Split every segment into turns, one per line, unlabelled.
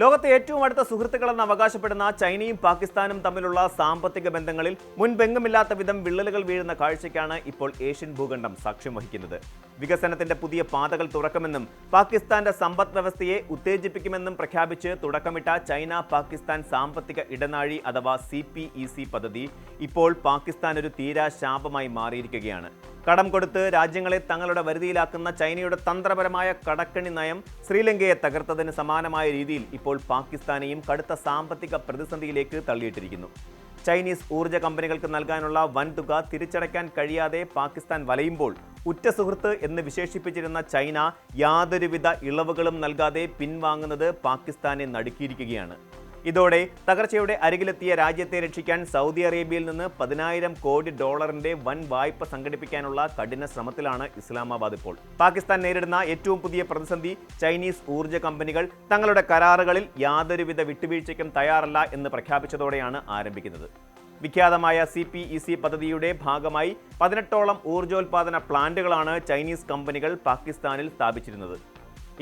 ലോകത്തെ ഏറ്റവും അടുത്ത സുഹൃത്തുക്കളെന്ന് അവകാശപ്പെടുന്ന ചൈനയും പാകിസ്ഥാനും തമ്മിലുള്ള സാമ്പത്തിക ബന്ധങ്ങളിൽ മുൻപെങ്ങുമില്ലാത്ത വിധം വിള്ളലുകൾ വീഴുന്ന കാഴ്ചയ്ക്കാണ് ഇപ്പോൾ ഏഷ്യൻ ഭൂഖണ്ഡം സാക്ഷ്യം വഹിക്കുന്നത്. വികസനത്തിന്റെ പുതിയ പാതകൾ തുറക്കുമെന്നും പാകിസ്ഥാന്റെ സമ്പദ് വ്യവസ്ഥയെ ഉത്തേജിപ്പിക്കുമെന്നും പ്രഖ്യാപിച്ച് തുടക്കമിട്ട ചൈന പാകിസ്ഥാൻ സാമ്പത്തിക ഇടനാഴി അഥവാ CPEC പദ്ധതി ഇപ്പോൾ പാകിസ്ഥാൻ ഒരു തീരാ ശാപമായി മാറിയിരിക്കുകയാണ്. കടം കൊടുത്ത് രാജ്യങ്ങളെ തങ്ങളുടെ വരുതിയിലാക്കുന്ന ചൈനയുടെ തന്ത്രപരമായ കടക്കണി നയം ശ്രീലങ്കയെ തകർത്തതിന് സമാനമായ രീതിയിൽ ഇപ്പോൾ പാകിസ്ഥാനെയും കടുത്ത സാമ്പത്തിക പ്രതിസന്ധിയിലേക്ക് തള്ളിയിട്ടിരിക്കുന്നു. ചൈനീസ് ഊർജ്ജ കമ്പനികൾക്ക് നൽകാനുള്ള വൻതുക തിരിച്ചടയ്ക്കാൻ കഴിയാതെ പാകിസ്ഥാൻ വലയുമ്പോൾ ഉറ്റ സുഹൃത്ത് എന്ന് വിശേഷിപ്പിച്ചിരുന്ന ചൈന യാതൊരുവിധ ഇളവുകളും നൽകാതെ പിൻവാങ്ങുന്നത് പാകിസ്ഥാനെ നടുക്കിയിരിക്കുകയാണ്. ഇതോടെ തകർച്ചയുടെ അരികിലെത്തിയ രാജ്യത്തെ രക്ഷിക്കാൻ സൗദി അറേബ്യയിൽ നിന്ന് 10,000 കോടി ഡോളറിന്റെ വൻ വായ്പ സംഘടിപ്പിക്കാനുള്ള കഠിന ശ്രമത്തിലാണ് ഇസ്ലാമാബാദ് ഇപ്പോൾ. പാകിസ്ഥാൻ നേരിടുന്ന ഏറ്റവും പുതിയ പ്രതിസന്ധി ചൈനീസ് ഊർജ്ജ കമ്പനികൾ തങ്ങളുടെ കരാറുകളിൽ യാതൊരുവിധ വിട്ടുവീഴ്ചയ്ക്കും തയ്യാറല്ല എന്ന് പ്രഖ്യാപിച്ചതോടെയാണ് ആരംഭിക്കുന്നത്. വിഖ്യാതമായ CPEC പദ്ധതിയുടെ ഭാഗമായി 18ഓളം ഊർജ്ജോൽപാദന പ്ലാന്റുകളാണ് ചൈനീസ് കമ്പനികൾ പാകിസ്ഥാനിൽ സ്ഥാപിച്ചിരുന്നത്.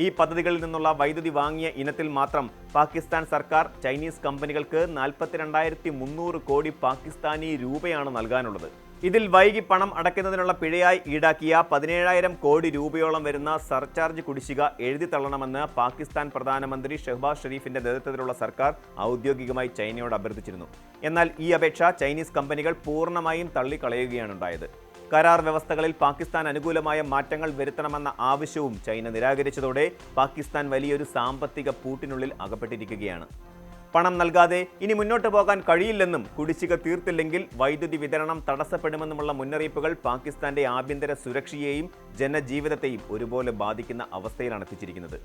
ഈ പദ്ധതികളിൽ നിന്നുള്ള വൈദ്യുതി വാങ്ങിയ ഇനത്തിൽ മാത്രം പാകിസ്ഥാൻ സർക്കാർ ചൈനീസ് കമ്പനികൾക്ക് 42,300 കോടി പാകിസ്ഥാനി രൂപയാണ് നൽകാനുള്ളത്. ഇതിൽ വൈകി പണം അടയ്ക്കുന്നതിനുള്ള പിഴയായി ഈടാക്കിയ 17,000 കോടി രൂപയോളം വരുന്ന സർചാർജ് കുടിശ്ശിക എഴുതി തള്ളണമെന്ന് പാകിസ്ഥാൻ പ്രധാനമന്ത്രി ഷെഹ്ബാസ് ഷെരീഫിന്റെ നേതൃത്വത്തിലുള്ള സർക്കാർ ഔദ്യോഗികമായി ചൈനയോട് അഭ്യർത്ഥിച്ചിരുന്നു. എന്നാൽ ഈ അപേക്ഷ ചൈനീസ് കമ്പനികൾ പൂർണ്ണമായും തള്ളിക്കളയുകയാണുണ്ടായത്. കരാർ വ്യവസ്ഥകളിൽ പാകിസ്ഥാൻ അനുകൂലമായ മാറ്റങ്ങൾ വരുത്തണമെന്ന ആവശ്യവും ചൈന നിരാകരിച്ചതോടെ പാകിസ്ഥാൻ വലിയൊരു സാമ്പത്തിക പൂട്ടിനുള്ളിൽ അകപ്പെട്ടിരിക്കുകയാണ്. പണം നൽകാതെ ഇനി മുന്നോട്ട് പോകാൻ കഴിയില്ലെന്നും കുടിശ്ശിക തീർത്തില്ലെങ്കിൽ വൈദ്യുതി വിതരണം തടസ്സപ്പെടുമെന്നുമുള്ള മുന്നറിയിപ്പുകൾ പാകിസ്ഥാന്റെ ആഭ്യന്തര സുരക്ഷയെയും ജനജീവിതത്തെയും ഒരുപോലെ ബാധിക്കുന്ന അവസ്ഥയിലാണ് എത്തിച്ചിരിക്കുന്നത്.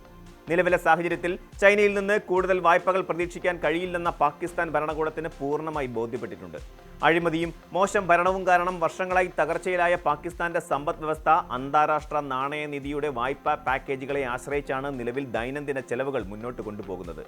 നിലവിലെ സാഹചര്യത്തിൽ ചൈനയിൽ നിന്ന് കൂടുതൽ വായ്പകൾ പ്രതീക്ഷിക്കാൻ കഴിയില്ലെന്ന പാകിസ്ഥാൻ ഭരണകൂടത്തിന് പൂർണ്ണമായി ബോധ്യപ്പെട്ടിട്ടുണ്ട്. അഴിമതിയും മോശം ഭരണവും കാരണം വർഷങ്ങളായി തകർച്ചയിലായ പാകിസ്ഥാന്റെ സമ്പദ് വ്യവസ്ഥ അന്താരാഷ്ട്ര നാണയനിധിയുടെ വായ്പാ പാക്കേജുകളെ ആശ്രയിച്ചാണ് നിലവിൽ ദൈനംദിന ചെലവുകൾ മുന്നോട്ട് കൊണ്ടുപോകുന്നത്.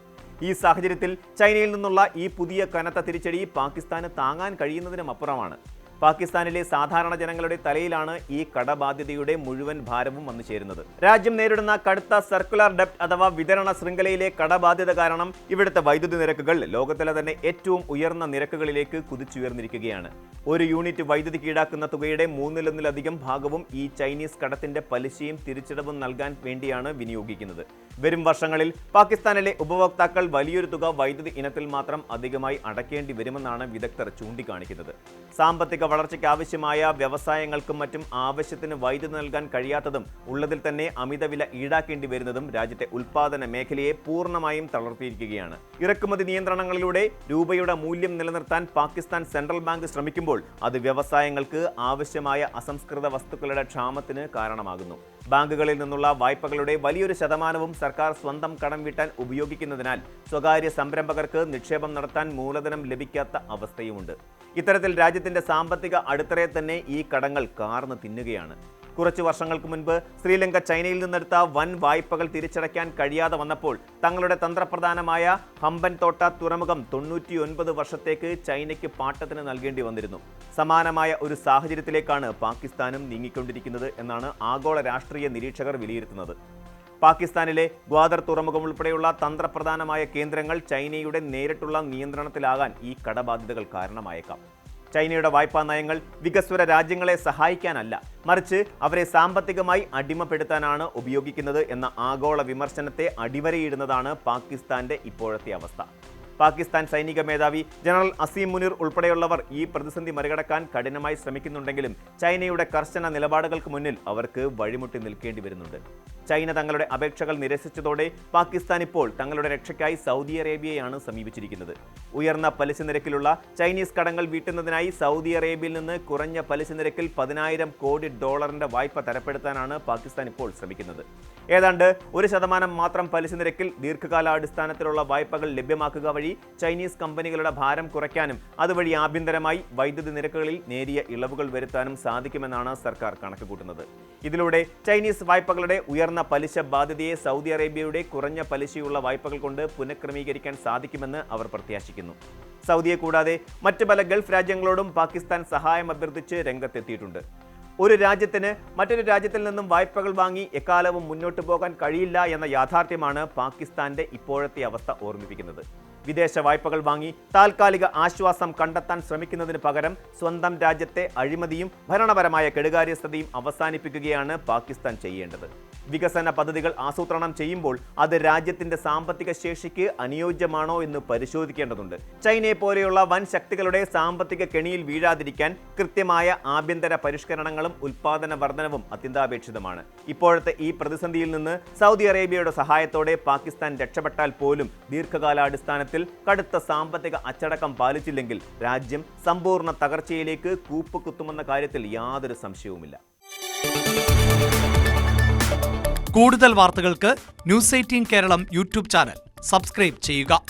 ഈ സാഹചര്യത്തിൽ ചൈനയിൽ നിന്നുള്ള ഈ പുതിയ കനത്ത തിരിച്ചടി പാകിസ്ഥാന് താങ്ങാൻ കഴിയുന്നതിനും അപ്പുറമാണ്. പാകിസ്ഥാനിലെ സാധാരണ ജനങ്ങളുടെ തലയിലാണ് ഈ കടബാധ്യതയുടെ മുഴുവൻ ഭാരവും വന്നു ചേരുന്നത്. രാജ്യം നേരിടുന്ന കടുത്ത സർക്കുലർ ഡെപ്റ്റ് അഥവാ വിതരണ ശൃംഖലയിലെ കടബാധ്യത കാരണം ഇവിടുത്തെ വൈദ്യുതി നിരക്കുകൾ ലോകത്തിലെ തന്നെ ഏറ്റവും ഉയർന്ന നിരക്കുകളിലേക്ക് കുതിച്ചുയർന്നിരിക്കുകയാണ്. ഒരു യൂണിറ്റ് വൈദ്യുതിക്ക് ഈടാക്കുന്ന തുകയുടെ 3/4 ഭാഗവും ഈ ചൈനീസ് കടത്തിന്റെ പലിശയും തിരിച്ചടവും നൽകാൻ വേണ്ടിയാണ് വിനിയോഗിക്കുന്നത്. വരും വർഷങ്ങളിൽ പാകിസ്ഥാനിലെ ഉപഭോക്താക്കൾ വലിയൊരു തുക വൈദ്യുതി ഇനത്തിൽ മാത്രം അധികമായി അടയ്ക്കേണ്ടി വരുമെന്നാണ് വിദഗ്ധർ ചൂണ്ടിക്കാണിക്കുന്നത്. സാമ്പത്തിക വളർച്ചയ്ക്ക് ആവശ്യമായ വ്യവസായങ്ങൾക്കും മറ്റും ആവശ്യത്തിന് വൈദ്യുതി നൽകാൻ കഴിയാത്തതും ഉള്ളതിൽ തന്നെ അമിതവില ഈടാക്കേണ്ടി വരുന്നതും രാജ്യത്തെ ഉൽപാദന മേഖലയെ പൂർണ്ണമായും തളർത്തിയിരിക്കുകയാണ്. ഇറക്കുമതി നിയന്ത്രണങ്ങളിലൂടെ രൂപയുടെ മൂല്യം നിലനിർത്താൻ പാകിസ്ഥാൻ സെൻട്രൽ ബാങ്ക് ശ്രമിക്കുമ്പോൾ അത് വ്യവസായങ്ങൾക്ക് ആവശ്യമായ അസംസ്കൃത വസ്തുക്കളുടെ ക്ഷാമത്തിന് കാരണമാകുന്നു. ബാങ്കുകളിൽ നിന്നുള്ള വായ്പകളുടെ വലിയൊരു ശതമാനവും സർക്കാർ സ്വന്തം കടം വീട്ടാൻ ഉപയോഗിക്കുന്നതിനാൽ സ്വകാര്യ സംരംഭകർക്ക് നിക്ഷേപം നടത്താൻ മൂലധനം ലഭിക്കാത്ത അവസ്ഥയുമുണ്ട്. ഇത്തരത്തിൽ രാജ്യത്തിന്റെ സാമ്പത്തിക അടിത്തറയെ തന്നെ ഈ കടങ്ങൾ കാർന്ന് തിന്നുകയാണ്. കുറച്ചു വർഷങ്ങൾക്ക് മുൻപ് ശ്രീലങ്ക ചൈനയിൽ നിന്നെടുത്ത വൻ വായ്പകൾ തിരിച്ചടയ്ക്കാൻ കഴിയാതെ വന്നപ്പോൾ തങ്ങളുടെ തന്ത്രപ്രധാനമായ ഹമ്പൻതോട്ട തുറമുഖം 99 വർഷത്തേക്ക് ചൈനയ്ക്ക് പാട്ടത്തിന് നൽകേണ്ടി വന്നിരുന്നു. സമാനമായ ഒരു സാഹചര്യത്തിലേക്കാണ് പാകിസ്ഥാനും നീങ്ങിക്കൊണ്ടിരിക്കുന്നത് എന്നാണ് ആഗോള രാഷ്ട്രീയ നിരീക്ഷകർ വിലയിരുത്തുന്നത്. പാകിസ്ഥാനിലെ ഗ്വാദർ തുറമുഖം ഉൾപ്പെടെയുള്ള തന്ത്രപ്രധാനമായ കേന്ദ്രങ്ങൾ ചൈനയുടെ നേരിട്ടുള്ള നിയന്ത്രണത്തിലാകാൻ ഈ കടബാധ്യതകൾ കാരണമായേക്കാം. ചൈനയുടെ വായ്പാ നയങ്ങൾ വികസ്വര രാജ്യങ്ങളെ സഹായിക്കാനല്ല, മറിച്ച് അവരെ സാമ്പത്തികമായി അടിമപ്പെടുത്താനാണ് ഉപയോഗിക്കുന്നത് എന്ന ആഗോള വിമർശനത്തെ അടിവരയിടുന്നതാണ് പാകിസ്ഥാന്റെ ഇപ്പോഴത്തെ അവസ്ഥ. പാകിസ്ഥാൻ സൈനിക മേധാവി ജനറൽ അസീം മുനീർ ഉൾപ്പെടെയുള്ളവർ ഈ പ്രതിസന്ധി മറികടക്കാൻ കഠിനമായി ശ്രമിക്കുന്നുണ്ടെങ്കിലും ചൈനയുടെ കർശന നിലപാടുകൾക്ക് മുന്നിൽ അവർക്ക് വഴിമുട്ടി നിൽക്കേണ്ടി വരുന്നുണ്ട്. ചൈന തങ്ങളുടെ അപേക്ഷകൾ നിരസിച്ചതോടെ പാകിസ്ഥാൻ ഇപ്പോൾ തങ്ങളുടെ രക്ഷയ്ക്കായി സൗദി അറേബ്യയെയാണ് സമീപിച്ചിരിക്കുന്നത്. ഉയർന്ന പലിശ നിരക്കിലുള്ള ചൈനീസ് കടങ്ങൾ വീട്ടുന്നതിനായി സൗദി അറേബ്യയിൽ നിന്ന് കുറഞ്ഞ പലിശ നിരക്കിൽ 10,000 കോടി ഡോളറിന്റെ വായ്പ തരപ്പെടുത്താനാണ് പാകിസ്ഥാൻ ഇപ്പോൾ ശ്രമിക്കുന്നത്. ഏതാണ്ട് 1% മാത്രം പലിശ നിരക്കിൽ ദീർഘകാലാടിസ്ഥാനത്തിലുള്ള വായ്പകൾ ലഭ്യമാക്കുക വഴി ചൈനീസ് കമ്പനികളുടെ ഭാരം കുറയ്ക്കാനും അതുവഴി ആഭ്യന്തരമായി വൈദ്യുതി നിരക്കുകളിൽ നേരിയ ഇളവുകൾ വരുത്താനും സാധിക്കുമെന്നാണ് സർക്കാർ കണക്കുകൂട്ടുന്നത്. ഇതിലൂടെ ചൈനീസ് വായ്പകളുടെ ഉയർന്ന പലിശ ബാധ്യതയെ സൗദി അറേബ്യയുടെ കുറഞ്ഞ പലിശയുള്ള വായ്പകൾ കൊണ്ട് പുനഃക്രമീകരിക്കാൻ സാധിക്കുമെന്ന് അവർ പ്രത്യാശിക്കുന്നു. സൗദിയെ കൂടാതെ മറ്റ് പല ഗൾഫ് രാജ്യങ്ങളോടും പാകിസ്ഥാൻ സഹായം അഭ്യർത്ഥിച്ച് രംഗത്തെത്തിയിട്ടുണ്ട്. ഒരു രാജ്യത്തിന് മറ്റൊരു രാജ്യത്തിൽ നിന്നും വായ്പകൾ വാങ്ങി എക്കാലവും മുന്നോട്ടു പോകാൻ കഴിയില്ല എന്ന യാഥാർത്ഥ്യമാണ് പാകിസ്ഥാന്റെ ഇപ്പോഴത്തെ അവസ്ഥ ഓർമ്മിപ്പിക്കുന്നത്. വിദേശ വായ്പകൾ വാങ്ങി താൽക്കാലിക ആശ്വാസം കണ്ടെത്താൻ ശ്രമിക്കുന്നതിന് പകരം സ്വന്തം രാജ്യത്തെ അഴിമതിയും ഭരണപരമായ കെടുകാര്യസ്ഥതയും അവസാനിപ്പിക്കുകയാണ് പാകിസ്ഥാൻ ചെയ്യേണ്ടത്. വികസന പദ്ധതികൾ ആസൂത്രണം ചെയ്യുമ്പോൾ അത് രാജ്യത്തിന്റെ സാമ്പത്തിക ശേഷിക്ക് അനുയോജ്യമാണോ എന്ന് പരിശോധിക്കേണ്ടതുണ്ട്. ചൈനയെ പോലെയുള്ള വൻ ശക്തികളുടെ സാമ്പത്തിക കെണിയിൽ വീഴാതിരിക്കാൻ കൃത്യമായ ആഭ്യന്തര പരിഷ്കരണങ്ങളും ഉൽപാദന വർധനവും അത്യന്താപേക്ഷിതമാണ്. ഇപ്പോഴത്തെ ഈ പ്രതിസന്ധിയിൽ നിന്ന് സൗദി അറേബ്യയുടെ സഹായത്തോടെ പാകിസ്ഥാൻ രക്ഷപ്പെട്ടാൽ പോലും ദീർഘകാലാടിസ്ഥാനത്തിൽ കടുത്ത സാമ്പത്തിക അച്ചടക്കം പാലിച്ചില്ലെങ്കിൽ രാജ്യം സമ്പൂർണ്ണ തകർച്ചയിലേക്ക് കൂപ്പുകുത്തുമെന്ന കാര്യത്തിൽ യാതൊരു സംശയവുമില്ല.
കൂടുതൽ വാർത്തകൾക്ക് news 18 Keralam YouTube channel subscribe ചെയ്യുക.